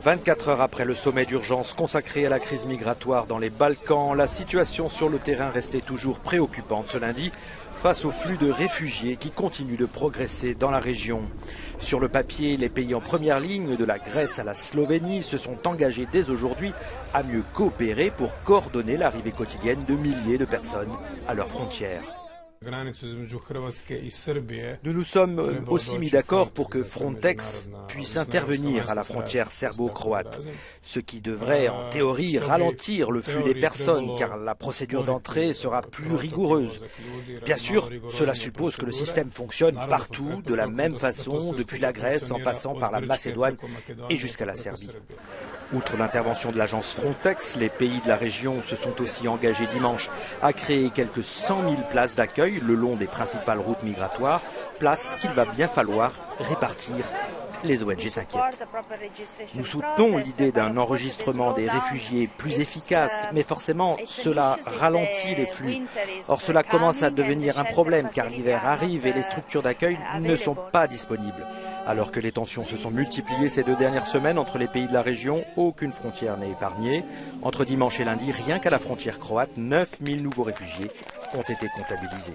24 heures après le sommet d'urgence consacré à la crise migratoire dans les Balkans, la situation sur le terrain restait toujours préoccupante ce lundi face au flux de réfugiés qui continuent de progresser dans la région. Sur le papier, les pays en première ligne, de la Grèce à la Slovénie, se sont engagés dès aujourd'hui à mieux coopérer pour coordonner l'arrivée quotidienne de milliers de personnes à leurs frontières. Nous nous sommes aussi mis d'accord pour que Frontex puisse intervenir à la frontière serbo-croate, ce qui devrait en théorie ralentir le flux des personnes car la procédure d'entrée sera plus rigoureuse. Bien sûr, cela suppose que le système fonctionne partout de la même façon, depuis la Grèce en passant par la Macédoine et jusqu'à la Serbie. Outre l'intervention de l'agence Frontex, les pays de la région se sont aussi engagés dimanche à créer quelques 100 000 places d'accueil le long des principales routes migratoires, places qu'il va bien falloir répartir. Les ONG s'inquiètent. Nous soutenons l'idée d'un enregistrement des réfugiés plus efficace, mais forcément cela ralentit les flux. Or cela commence à devenir un problème car l'hiver arrive et les structures d'accueil ne sont pas disponibles. Alors que les tensions se sont multipliées ces 2 dernières semaines entre les pays de la région, aucune frontière n'est épargnée. Entre dimanche et lundi, rien qu'à la frontière croate, 9 000 nouveaux réfugiés ont été comptabilisés.